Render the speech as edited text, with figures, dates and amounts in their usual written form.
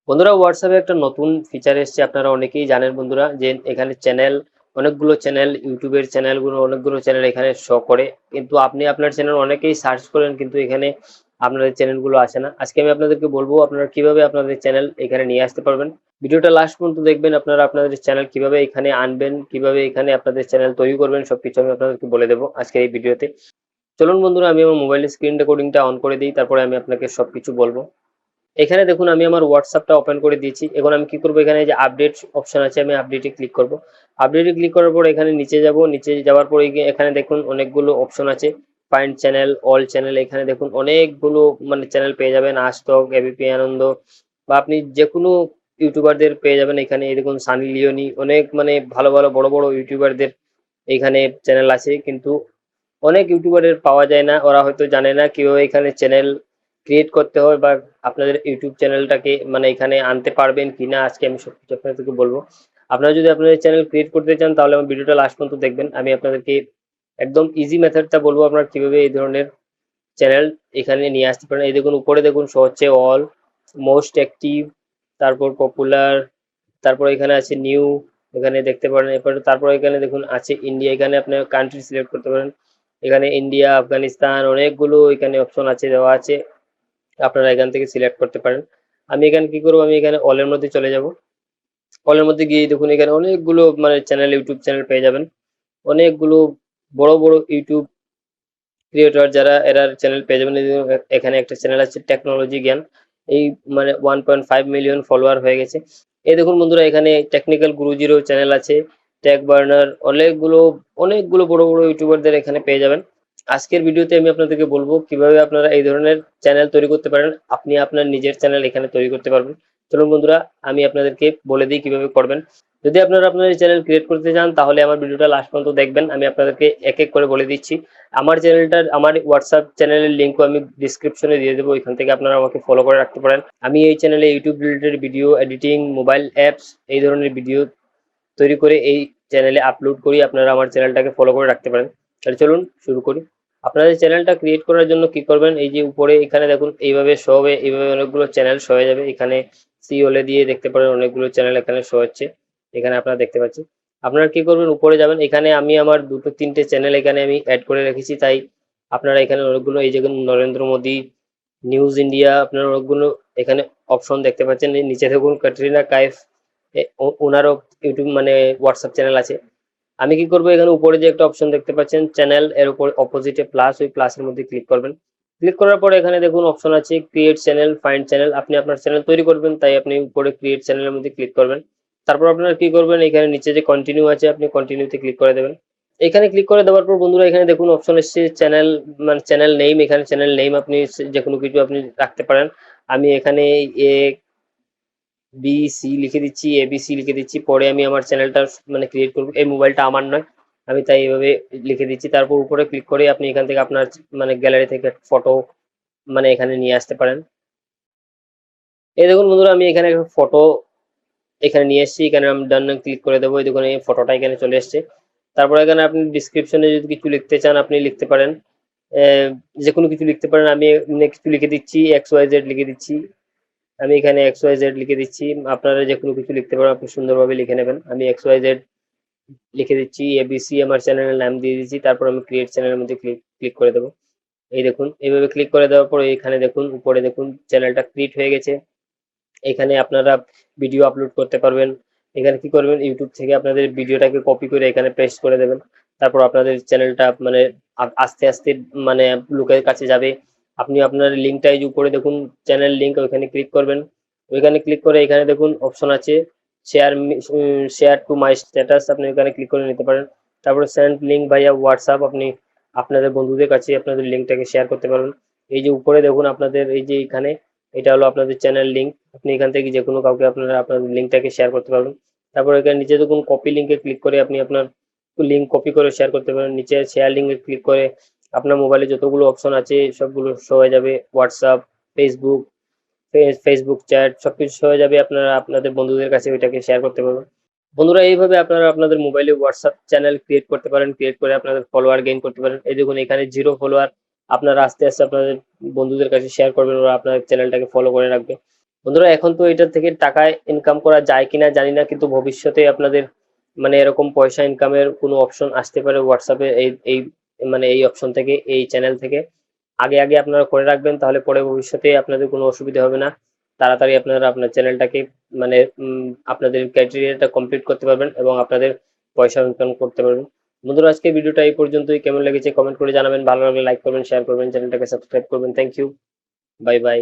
বন্ধুরা, হোয়াটসঅ্যাপে একটা নতুন ফিচার এসেছে। আপনারা অনেকেই জানেন বন্ধুরা যে এখানে চ্যানেল, অনেকগুলো চ্যানেল, ইউটিউবের চ্যানেলগুলো, অনেকগুলো চ্যানেল এখানে শো করে। কিন্তু আপনি আপনার চ্যানেল অনেকেই সার্চ করেন, কিন্তু এখানে আপনাদের চ্যানেলগুলো আসে না। আজকে আমি আপনাদেরকে বলবো আপনারা কিভাবে আপনাদের চ্যানেল এখানে নিয়ে আসতে পারবেন। ভিডিওটা লাস্ট পর্যন্ত দেখবেন। আপনারা আপনাদের চ্যানেল কিভাবে এখানে আনবেন, কিভাবে এখানে আপনাদের চ্যানেল তৈরি করবেন, সবকিছু আমি আপনাদেরকে বলে দেবো আজকের এই ভিডিওতে। চলুন বন্ধুরা, আমি আমার মোবাইলের স্ক্রিন রেকর্ডিংটা অন করে দিই, তারপরে আমি আপনাকে সবকিছু বলবো। এখানে দেখুন আমি আমার হোয়াটসঅ্যাপটা ওপেন করে দিয়েছি। এখন আমি কি করব, এখানে যে আপডেট অপশন আছে, আমি আপডেটে ক্লিক করব। আপডেটে ক্লিক করার পর এখানে নিচে যাব। নিচে যাওয়ার পরে এখানে দেখুন অনেকগুলো অপশন আছে। ফাইন্ড চ্যানেল, অল চ্যানেল, এখানে দেখুন অনেকগুলো মানে চ্যানেল পেয়ে যাবেন। আজ তক, এবিপি আনন্দ, বা আপনি যে কোনো ইউটিউবারদের পেয়ে যাবেন এখানে। এই দেখুন সানি লিওনি, অনেক মানে ভালো ভালো বড় বড় ইউটিউবারদের এখানে চ্যানেল আছে। কিন্তু অনেক ইউটিউবারের পাওয়া যায় না, ওরা হয়তো জানে না কিভাবে এখানে চ্যানেল ক্রিয়েট করতে হয়, বা আপনাদের ইউটিউব চ্যানেলটাকে মানে এখানে আনতে পারবেন কিনা, আজকে আমি সবকিছু আপনাদেরকে বলবো। আপনারা যদি আপনাদের চ্যানেল ক্রিয়েট করতে চান তাহলে আমার ভিডিওটা লাস্ট পর্যন্ত দেখবেন। আমি আপনাদেরকে একদম ইজি মেথডটা বলবো আপনারা কিভাবে এই ধরনের চ্যানেল এখানে নিয়ে আসতে পারেন। এই দেখুন উপরে দেখুন শো হচ্ছে অল, মোস্ট অ্যাক্টিভ, তারপর পপুলার, তারপর এখানে আছে নিউ, এখানে দেখতে পারেন। এরপর তারপর এখানে দেখুন আছে ইন্ডিয়া, এখানে আপনি কান্ট্রি সিলেক্ট করতে পারেন। এখানে ইন্ডিয়া, আফগানিস্তান, অনেকগুলো এখানে অপশন আছে, দেওয়া আছে, আপনারা এখান থেকে সিলেক্ট করতে পারেন। আমি এখানে কি করবো, আমি এখানে অলের মধ্যে চলে যাব। অলের মধ্যে গিয়ে দেখুন এখানে অনেকগুলো মানে চ্যানেল, ইউটিউব চ্যানেল পেয়ে যাবেন। অনেকগুলো বড় বড় ইউটিউব ক্রিয়েটর যারা, এরা চ্যানেল পেয়ে যাবেন। এই যে এখানে একটা চ্যানেল আছে টেকনোলজি জ্ঞান, এই মানে 1.5 মিলিয়ন ফলোয়ার হয়ে গেছে। এই দেখুন বন্ধুরা, এখানে টেকনিক্যাল গুরুজিরও চ্যানেল আছে, টেক বার্নার, অনেকগুলো অনেকগুলো বড় বড় ইউটিউবারদের এখানে পেয়ে যাবেন। আজকের ভিডিওতে আমি আপনাদেরকে বলবো কিভাবে আপনারা এই ধরনের চ্যানেল তৈরি করতে পারেন। আপনি আপনার নিজের চ্যানেল এখানে তৈরি করতে পারবেন। চলুন বন্ধুরা, আমি আপনাদেরকে বলে দিই কিভাবে করবেন। যদি আপনারা আপনার চ্যানেল ক্রিয়েট করতে চান তাহলে আমার ভিডিওটা লাস্ট পর্যন্ত দেখবেন। আমি আপনাদেরকে এক এক করে বলে দিচ্ছি। আমার চ্যানেলটার, আমার হোয়াটসঅ্যাপ চ্যানেলের লিঙ্কও আমি ডিসক্রিপশনে দিয়ে দেবো, ওইখান থেকে আপনারা আমাকে ফলো করে রাখতে পারেন। আমি এই চ্যানেলে YouTube related video editing, mobile apps, এই ধরনের ভিডিও তৈরি করে এই চ্যানেলে আপলোড করি। আপনারা আমার চ্যানেলটাকে ফলো করে রাখতে পারেন। তাহলে চলুন শুরু করি। আপনাদের চ্যানেলটা ক্রিয়েট করার জন্য কি করবেন, এই যে উপরে এখানে দেখুন এইভাবে শো হবে, এইভাবে অনেকগুলো চ্যানেল শো হয়ে যাবে। এখানে সি ওলে দিয়ে দেখতে পারেন অনেকগুলো চ্যানেল এখানে শো হচ্ছে, এখানে আপনারা দেখতে পাচ্ছেন। আপনারা কি করবেন, উপরে যাবেন। এখানে আমি আমার দুটো তিনটে চ্যানেল এখানে আমি অ্যাড করে রেখেছি, তাই আপনারা এখানে অনেকগুলো, এই যে নরেন্দ্র মোদী, নিউজ ইন্ডিয়া, আপনারা অনেকগুলো এখানে অপশন দেখতে পাচ্ছেন। এই নিচে দেখুন ক্যাটরিনা কাইফ, ওনারও ইউটিউব মানে হোয়াটসঅ্যাপ চ্যানেল আছে। আমি কি করবো, এখানে উপরে যে একটা অপশন দেখতে পাচ্ছেন চ্যানেল, এর উপর অপোজিটে প্লাস, ওই প্লাসের মধ্যে ক্লিক করবেন। ক্লিক করার পরে এখানে দেখুন অপশন আছে ক্রিয়েট চ্যানেল, ফাইন্ড চ্যানেল। আপনি আপনার চ্যানেল তৈরি করবেন, তাই আপনি উপরে ক্রিয়েট চ্যানেলের মধ্যে ক্লিক করবেন। তারপর আপনারা কি করবেন, এখানে নিচে যে কন্টিনিউ আছে, আপনি কন্টিনিউতে ক্লিক করে দেবেন। এখানে ক্লিক করে দেওয়ার পর বন্ধুরা, এখানে দেখুন অপশন এসছে চ্যানেল, মানে চ্যানেল নেম। এখানে চ্যানেল নেম আপনি যে কোনো কিছু আপনি রাখতে পারেন। আমি এখানে এ বি সি লিখে দিচ্ছি, এবিসি লিখে দিচ্ছি। পরে আমি আমার চ্যানেলটা মানে ক্রিয়েট করবো। এই মোবাইলটা আমার নয়, আমি তাই এইভাবে লিখে দিচ্ছি। তারপর উপরে ক্লিক করে আপনি এখান থেকে আপনার মানে গ্যালারি থেকে ফটো মানে এখানে নিয়ে আসতে পারেন। এই দেখুন বন্ধুরা, আমি এখানে একটা ফটো এখানে নিয়ে এসেছি। এখানে আমি ডান ক্লিক করে দেবো। এই দেখুন এই ফটোটা এখানে চলে এসছে। তারপর এখানে আপনি ডিসক্রিপশনে যদি কিছু লিখতে চান আপনি লিখতে পারেন, যে কোনো কিছু লিখতে পারেন। আমি কিছু লিখে দিচ্ছি, এক্স ওয়াই জেড লিখে দিচ্ছি। আমি এখানে এক্স ওয়াই জেড লিখে দিচ্ছি। আপনারা যে কোনো কিছু লিখতে পারেন, আপনি সুন্দরভাবে লিখে নেবেন। আমি এক্স ওয়াই জেড লিখে দিচ্ছি, এবিসি আমার চ্যানেলের নাম দিয়ে দিচ্ছি। তারপর আমি ক্রিয়েট চ্যানেলের মধ্যে ক্লিক ক্লিক করে দেবো। এই দেখুন এইভাবে ক্লিক করে দেওয়ার পরে এখানে দেখুন উপরে দেখুন চ্যানেলটা ক্রিয়েট হয়ে গেছে। এখানে আপনারা ভিডিও আপলোড করতে পারবেন। এখানে কি করবেন, ইউটিউব থেকে আপনাদের ভিডিওটাকে কপি করে এখানে পেস্ট করে দেবেন। তারপর আপনাদের চ্যানেলটা মানে আস্তে আস্তে মানে লোকের কাছে যাবে। আপনি আপনার লিঙ্কটা এই যে উপরে দেখুন চ্যানেল লিঙ্ক, ওইখানে ক্লিক করবেন। ওইখানে ক্লিক করে এখানে দেখুন অপশন আছে share, share to my status, আপনি এখানে ক্লিক করে নিতে পারেন। তারপরে সেন্ড লিঙ্ক ভাইয়া হোয়াটসঅ্যাপ, আপনি আপনাদের বন্ধুদের কাছে আপনাদের লিঙ্কটাকে শেয়ার করতে পারবেন। এই যে উপরে দেখুন আপনাদের এই যে এখানে, এটা হলো আপনাদের চ্যানেল লিঙ্ক। আপনি এখান থেকে যে কোনো কাউকে আপনারা আপনার লিঙ্কটাকে শেয়ার করতে পারবেন। তারপর এখানে নিচে দেখুন কপি লিঙ্কে ক্লিক করে আপনি আপনার লিঙ্ক কপি করে শেয়ার করতে পারেন। নিচে শেয়ার লিঙ্কে ক্লিক করে আপনার মোবাইলে যতগুলো অপশন আছে সবগুলো শো হয়ে যাবে। হোয়াটসঅ্যাপ, ফেসবুক, ফেসবুক চ্যাট সবকিছু শো হয়ে যাবে। আপনারা আপনাদের বন্ধুদের কাছে ওইটাকে শেয়ার করতে পারবেন। বন্ধুরা, এইভাবে আপনারা আপনাদের মোবাইলে হোয়াটসঅ্যাপ চ্যানেল ক্রিয়েট করতে পারেন। ক্রিয়েট করে আপনাদের ফলোয়ার গেইন করতে পারেন। এই দেখুন এখানে 0 ফলোয়ার। আপনারা আস্তে আস্তে আপনাদের বন্ধুদের কাছে শেয়ার করবেন, ওরা আপনার চ্যানেলটাকে ফলো করে রাখবে। বন্ধুরা এখন তো এটা থেকে টাকা ইনকাম করা যায় কিনা জানি না, কিন্তু ভবিষ্যতে আপনাদের মানে এরকম পয়সা ইনকামের কোনো অপশন আসতে পারে হোয়াটসঅ্যাপে, এই এই মানে এই অপশন থেকে, এই চ্যানেল থেকে। আগে আগে আপনারা করে রাখবেন, তাহলে পরে ভবিষ্যতে আপনাদের কোনো অসুবিধা হবে না। তাড়াতাড়ি আপনারা আপনার চ্যানেলটাকে মানে আপনাদের ক্রাইটেরিয়াটা কমপ্লিট করতে পারবেন এবং আপনাদের পয়সা ইনকাম করতে পারবেন। বন্ধুরা আজকে ভিডিওটা এই পর্যন্তই, কেমন লেগেছে কমেন্ট করে জানাবেন, ভালো লাগলে লাইক করবেন, শেয়ার করবেন, চ্যানেলটাকে সাবস্ক্রাইব করবেন। Thank you, bye by.